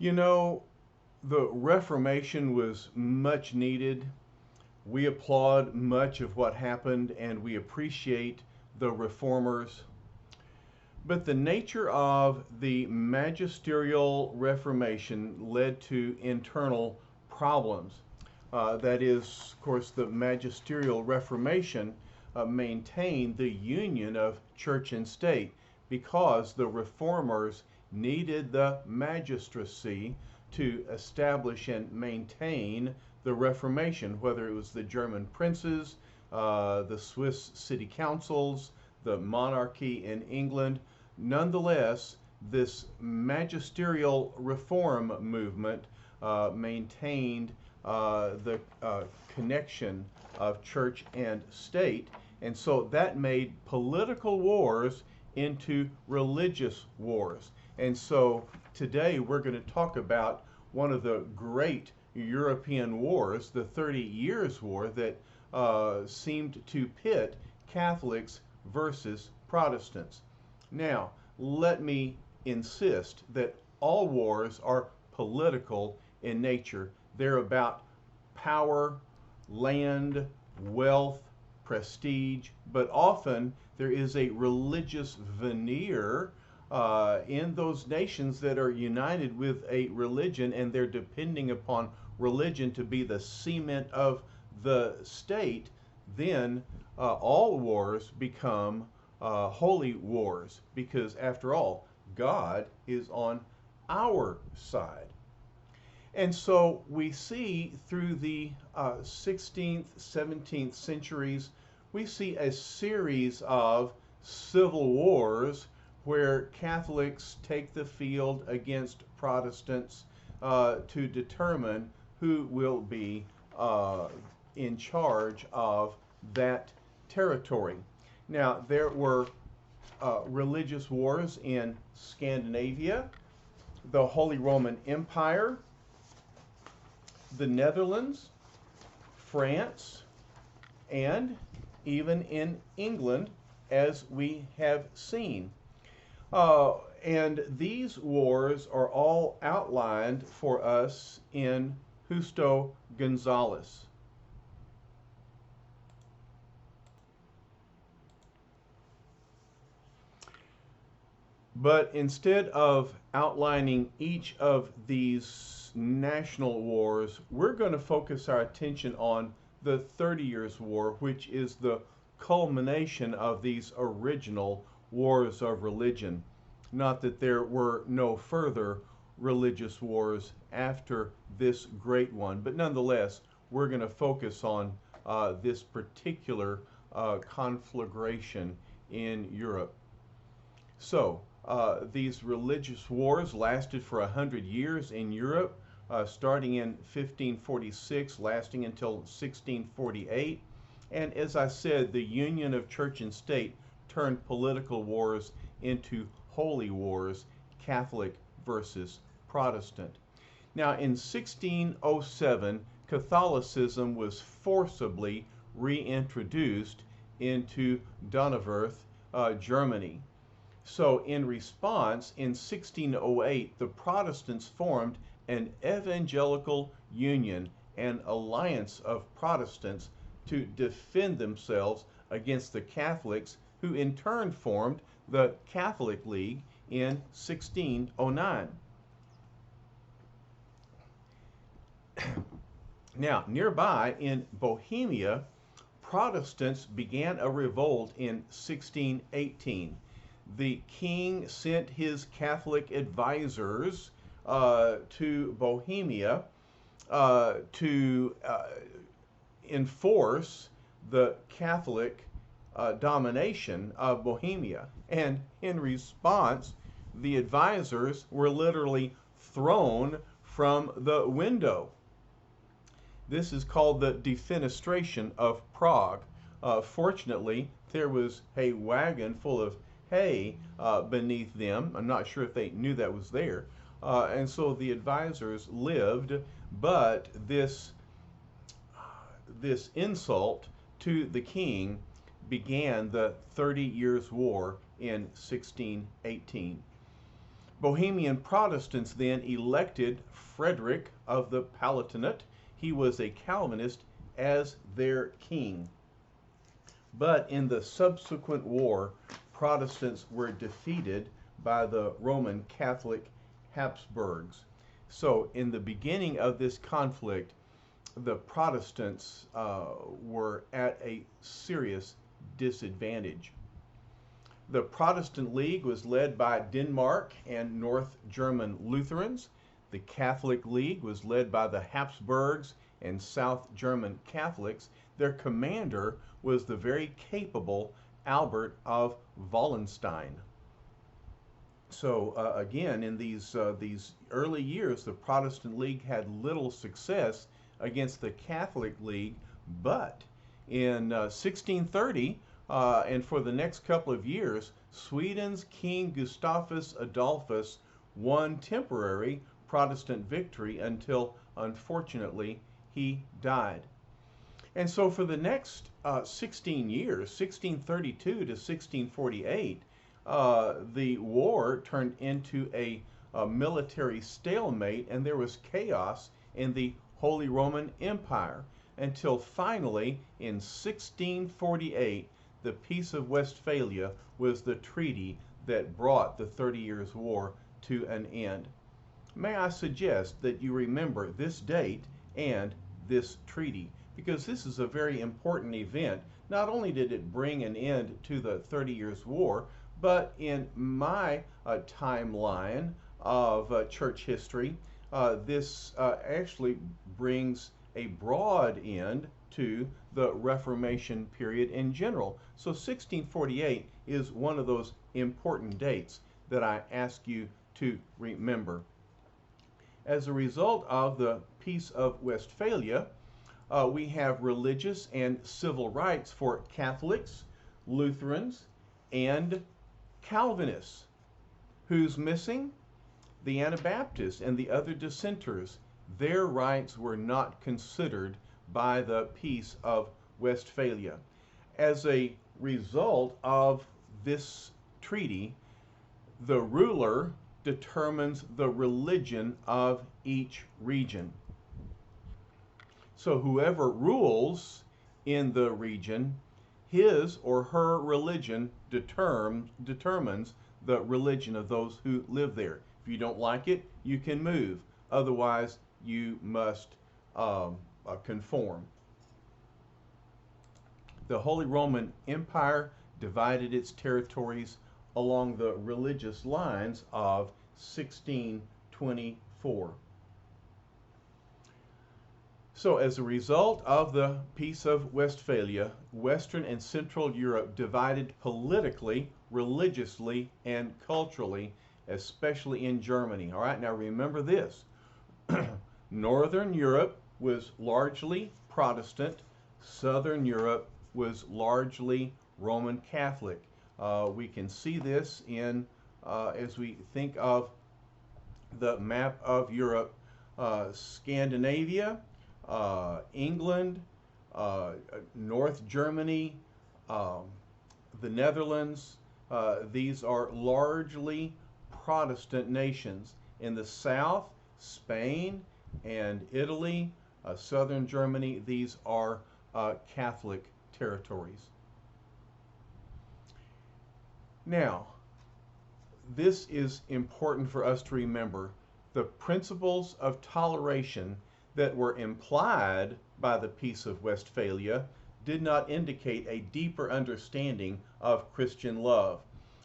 You know, the Reformation was much needed. We applaud much of what happened and we appreciate the reformers. But the nature of the magisterial Reformation led to internal problems. That is, of course, the magisterial Reformation maintained the union of church and state because the reformers needed the magistracy to establish and maintain the Reformation, whether it was the German princes, the Swiss city councils, the monarchy in England. Nonetheless, this magisterial reform movement maintained the connection of church and state, and so that made political wars into religious wars. And so today we're going to talk about one of the great European wars, the 30 Years' War, that seemed to pit Catholics versus Protestants. Now, let me insist that all wars are political in nature. They're about power, land, wealth, prestige, but often there is a religious veneer in those nations that are united with a religion, and they're depending upon religion to be the cement of the state. Then all wars become holy wars because, after all, God is on our side. And so we see through the 16th, 17th centuries, we see a series of civil wars where Catholics take the field against Protestants to determine who will be in charge of that territory. Now, there were religious wars in Scandinavia, the Holy Roman Empire, the Netherlands, France, and even in England, as we have seen. And these wars are all outlined for us in Justo Gonzalez. But instead of outlining each of these national wars, we're going to focus our attention on the 30 Years' War, which is the culmination of these original wars of religion. Not that there were no further religious wars after this great one, but nonetheless, we're going to focus on this particular conflagration in Europe. So, these religious wars lasted for 100 years in Europe, starting in 1546, lasting until 1648. And as I said, the union of church and state turned political wars into holy wars, Catholic versus Protestant. Now, in 1607, Catholicism was forcibly reintroduced into Donauwörth, Germany. So, in response, in 1608, the Protestants formed an evangelical union, an alliance of Protestants to defend themselves against the Catholics, who in turn formed the Catholic League in 1609. Now, nearby in Bohemia, Protestants began a revolt in 1618. The king sent his Catholic advisors to Bohemia to enforce the Catholic domination of Bohemia. And in response, the advisors were literally thrown from the window. This is called the defenestration of Prague. Fortunately, there was a wagon full of hay beneath them. I'm not sure if they knew that was there. And so the advisors lived, but this insult to the king began the 30 Years' War in 1618. Bohemian Protestants then elected Frederick of the Palatinate. He was a Calvinist as their king. But in the subsequent war, Protestants were defeated by the Roman Catholic Habsburgs. So in the beginning of this conflict, the Protestants were at a serious disadvantage. The Protestant League was led by Denmark and North German Lutherans. The Catholic League was led by the Habsburgs and South German Catholics. Their commander was the very capable Albert of Wallenstein. So again, in these early years, the Protestant League had little success against the Catholic League, but in 1630, and for the next couple of years, Sweden's King Gustavus Adolphus won temporary Protestant victory until, unfortunately, he died. And so for the next 16 years, 1632 to 1648, the war turned into a military stalemate, and there was chaos in the Holy Roman Empire until finally in 1648, the Peace of Westphalia was the treaty that brought the 30 Years' War to an end. May I suggest that you remember this date and this treaty, because this is a very important event. Not only did it bring an end to the 30 Years' War, but in my timeline of church history, this actually brings a broad end to the Reformation period in general. So 1648 is one of those important dates that I ask you to remember. As a result of the Peace of Westphalia, we have religious and civil rights for Catholics, Lutherans, and Calvinists. Who's missing? The Anabaptists and the other dissenters. Their rights were not considered by the Peace of Westphalia. As a result of this treaty, the ruler determines the religion of each region. So whoever rules in the region, his or her religion determines the religion of those who live there. If you don't like it, you can move. Otherwise, you must conform. The Holy Roman Empire divided its territories along the religious lines of 1624. So as a result of the Peace of Westphalia, Western and Central Europe divided politically, religiously, and culturally, especially in Germany. All right, now remember this. Northern Europe was largely Protestant. Southern Europe was largely Roman Catholic. We can see this in as we think of the map of Europe. Scandinavia, England, North Germany, the Netherlands, these are largely Protestant nations. In the south, Spain and Italy, southern Germany, these are Catholic territories. Now, this is important for us to remember. The principles of toleration that were implied by the Peace of Westphalia did not indicate a deeper understanding of Christian love.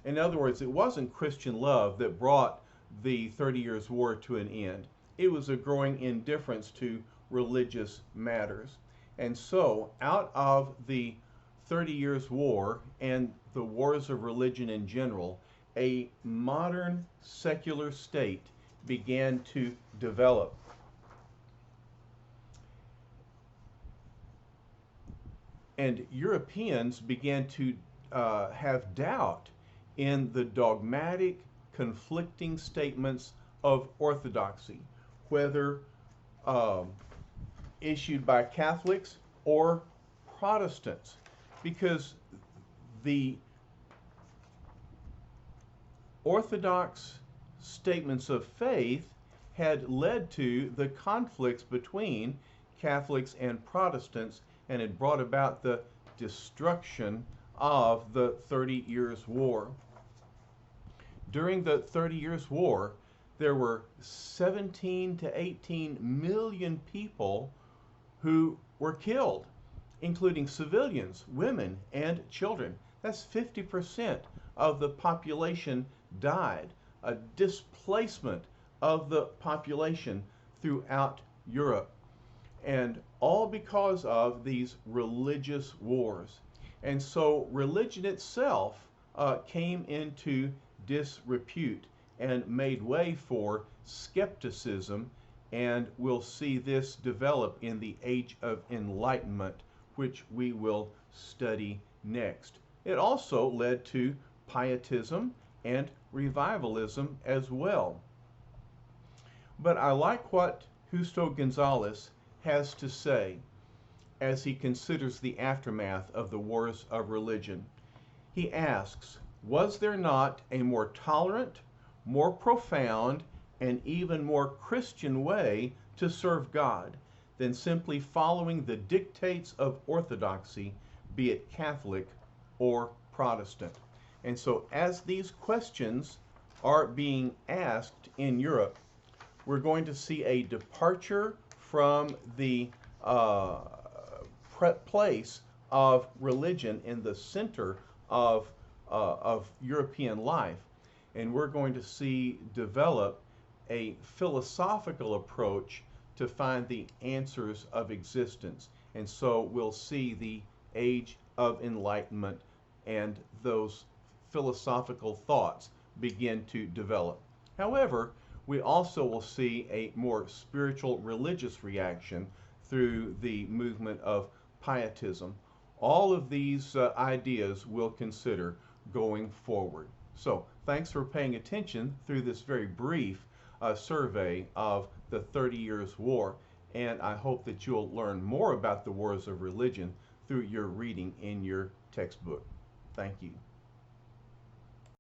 In other words, it wasn't Christian love that brought the 30 Years' War to an end. It was a growing indifference to religious matters. And so, out of the 30 Years' War and the wars of religion in general, a modern secular state began to develop. And Europeans began to have doubt in the dogmatic, conflicting statements of orthodoxy, whether issued by Catholics or Protestants, because the Orthodox statements of faith had led to the conflicts between Catholics and Protestants and had brought about the destruction of the 30 Years' War. During the 30 Years' War, there were 17 to 18 million people who were killed, including civilians, women, and children. That's 50% of the population died, a displacement of the population throughout Europe, and all because of these religious wars. And so religion itself came into disrepute and made way for skepticism, and we'll see this develop in the Age of Enlightenment, which we will study next. It also led to pietism and revivalism as well. But I like what Justo Gonzalez has to say as he considers the aftermath of the wars of religion. He asks, was there not a more tolerant, more profound, and even more Christian way to serve God than simply following the dictates of orthodoxy, be it Catholic or Protestant? And so as these questions are being asked in Europe, we're going to see a departure from the place of religion in the center of European life. And we're going to see develop a philosophical approach to find the answers of existence. And so we'll see the Age of Enlightenment and those philosophical thoughts begin to develop. However, we also will see a more spiritual religious reaction through the movement of pietism. All of these ideas we'll consider going forward. So thanks for paying attention through this very brief survey of the 30 Years' War, and I hope that you'll learn more about the wars of religion through your reading in your textbook. Thank you.